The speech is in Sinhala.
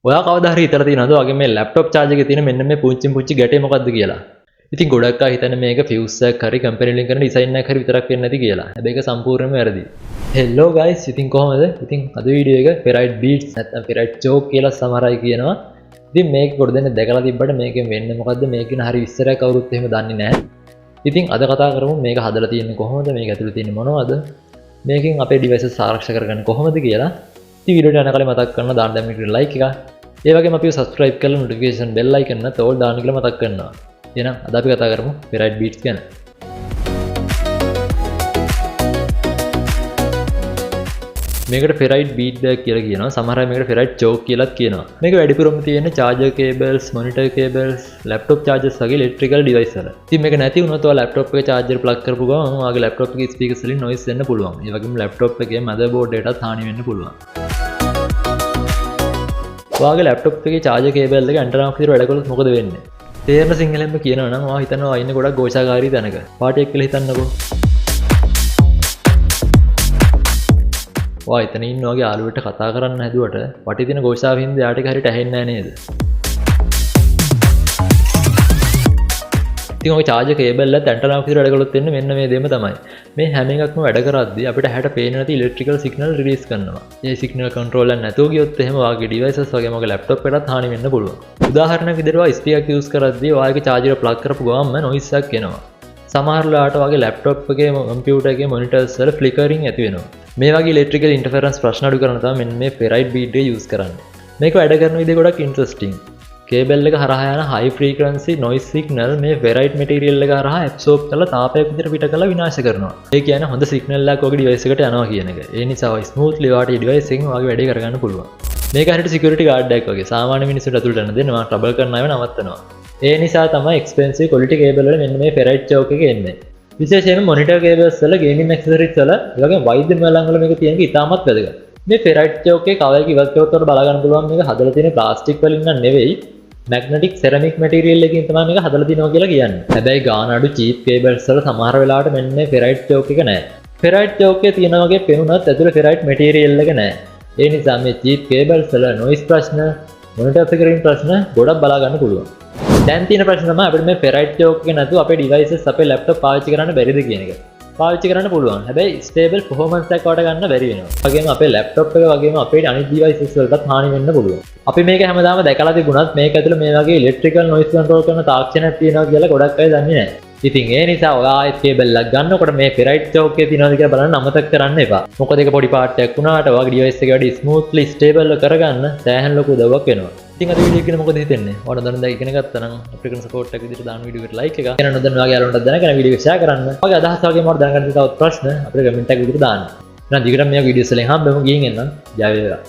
ඔයා කවදා හරි හිතලා තියෙනවද වගේ මේ ලැප්ටොප් charge එකේ තියෙන මෙන්න මේ පුංචි ගැටේ මොකද්ද කියලා? ඉතින් ගොඩක් අය හිතන්නේ මේක fuse එකක් හරි company වලින් කරන design එකක් හරි විතරක් වෙන්නේ නැති කියලා. හැබැයි ඒක සම්පූර්ණයෙන්ම වැරදි. Hello guys, ඉතින් කොහමද? ඉතින් අද වීඩියෝ එක Ferrite Beats නැත්නම් Ferrite Choke කියලා සමහර අය කියනවා. ඉතින් මේක පොඩි දෙන්න දැකලා තිබ්බට මේකෙන් වෙන්නේ මොකද්ද? මේකේ හරි විස්තරයක් කවුරුත් එහෙම දන්නේ නැහැ. ඉතින් අද කතා කරමු මේක හදලා තියෙන්නේ කොහොමද? මේක ඇතුලේ තියෙන්නේ මොනවද? මේකෙන් අපේ devices ආරක්ෂා කරගන්නේ කොහොමද කියලා. ඉතින් වීඩියෝට යන කලින් මතක් කරන්න දාන්න දැන් මේකට like එක. ඒ වගේම අපිව subscribe කරලා notification bell icon එක තෝල් දාන්න කියලා මතක් කරනවා. එහෙනම් අද අපි කතා කරමු Ferrite Beats ගැන. මේකට Ferrite Beat Bag කියලා කියනවා. සමහර අය මේකට Ferrite Choke කියලාත් කියනවා. මේක වැඩිපුරම තියෙන්නේ charger cables, monitor cables, laptop chargers වගේ electrical device වල. ඉතින් මේක නැති වුණොත් ඔය laptop එකේ charger plug කරපු ගමන් ඔයාගේ laptop එකේ speakers වලින් noise එන්න පුළුවන්. ඒ වගේම laptop එකේ motherboard එකටත් හානි වෙන්න පුළුවන්. ඔයාගේ laptop එකේ charger cable එක antenna එකක් විතර වැඩ කළොත් මොකද වෙන්නේ? තේරෙන සිංහලෙන්ම කියනවා නම් ඔයා හිතනවා ඔයා ඉන්නේ ගොඩක් ഘോഷාකාරී තැනක. පාටියක් කියලා හිතන්නකෝ. ඔයා එතන ඉන්න ඔයාගේ යාළුවෙක්ට කතා කරන්න හැදුවට වටේ තියෙන ഘോഷාව හින්දා යාට ඒක හරියට ඇහෙන්නේ නැහැ නේද? ඉතින් ඔය charger cable එකත් antenna එකක් විතර වැඩ කළොත් වෙන්නේ මෙන්න මේ දෙම තමයි. මේ හැම එකක්ම වැඩ කරද්දී අපිට හැට පේන්නේ නැති electrical signal release කරනවා. මේ signal control එක නැතුව ගියොත් එහෙම ඔයාගේ devices වගේම ඔයාගේ laptop එකටත් හානි වෙන්න පුළුවන්. උදාහරණයක් විදිහට ඔයා speaker එක use කරද්දී ඔයාගේ charger එක plug කරපු ගමන්ම noise එකක් එනවා. සමහර වෙලාවට ඔයාගේ laptop එකේ computer එකේ monitors වල flickering ඇති වෙනවා. මේ වගේ electrical interference ප්‍රශ්න අඩු කරන්න තමයි මෙන්න මේ Ferrite Beat එක use කරන්නේ. මේක වැඩ කරන විදිහ ගොඩක් interesting. කේබල් එක හරහා යන high frequency noise signal මේ Ferrite material එක හරහා absorb කරලා තාපයක් විතර පිට කරලා විනාශ කරනවා. ඒ කියන්නේ හොඳ signal එකක් ඔයගේ device එකට යනවා කියන එක. ඒ නිසා ඔය smoothly ඔයාගේ device එකෙන් ඔයාගේ වැඩේ කරගන්න පුළුවන්. මේක හරියට security guard එකක් වගේ. සාමාන්‍ය මිනිස්සුන්ට අතුලට යන්න දෙනවා, trouble කරන අයව නවත්තනවා. ඒ නිසා තමයි expensive quality cable වල මෙන්න මේ Ferrite Choke එක එන්නේ. විශේෂයෙන්ම monitor cables වල gaming accessories වල ඒ වගේ වෛද්‍ය මලන් වල මේක තියෙන එක ඉතාමත් වැදගත්. මේ Ferrite Choke එකේ cover එක ඉවත් කරොත් උඩ බලා ගන්න පුළුවන් මේක හදලා තියෙන ප්ලාස්ටික් වලින් නම් නෙවෙයි magnetic ceramic material එකකින් තමයි මේක හදලා තිනවා කියලා කියන්නේ. හැබැයි ගාන අඩු cheap cables වල සමහර වෙලාවට මෙන්න මේ Ferrite Choke එක නැහැ. Ferrite Choke එකේ තියෙන වගේ පෙනුනත් ඇතුලේ Ferrite material එක නැහැ. ඒ නිසා මේ cheap cables වල noise ප්‍රශ්න, monitor flickering ප්‍රශ්න ගොඩක් බලා ගන්න පුළුවන්. දැන් තියෙන ප්‍රශ්න තමයි අපිට මේ Ferrite Choke එක නැතුව අපේ devices අපේ laptop පාවිච්චි කරන්න බැරිද කියන එක. පාවිච්චි කරන්න පුළුවන්. හැබැයි stable performance එකක් වට ගන්න බැරි වෙනවා. ඒ වගේම අපේ laptop එක වගේම අපේ අනිත් devices වලටත් හානි වෙන්න පුළුවන්. අපි මේක හැමදාම දැකලා තිබුණත් මේක ඇතුළේ මේ වගේ electrical noise control කරන තාක්ෂණයක් තියෙනවා කියලා ගොඩක් අය දන්නේ නැහැ. ඉතින් ඒ නිසා ඔයා ආයෙත් කේබල් එකක් ගන්නකොට මේ Ferrite Choke එකේ තියෙනවද කියලා බලන්න අමතක කරන්න එපා. මොකද ඒක පොඩි පාර්ට් එකක් වුණාට ඔයාගේ device එක වැඩි smoothly stable කරගන්න සෑහෙන ලොකු උදව්වක් වෙනවා. ඉතින් අද වීඩියෝ එක ගැන මොකද හිතෙන්නේ? ඔයාලා දැන් ඉගෙන ගත්තා නම් අපිට කරන support එක විදිහට දාන වීඩියෝ එකට like එක. එන නොදන්න ඔයාගේ යාළුවන්ට දැනගෙන වීඩියෝ එක share කරන්න. ඔයාගේ අදහස් වගේම ඔයාලා දැනගන්න තවත් ප්‍රශ්න අපිට comment එකක් විදිහට දාන්න. එහෙනම් දිගටම මේ වීඩියෝස් වලින් හම්බෙමු ගිහින් එන්න. ජය වේවා.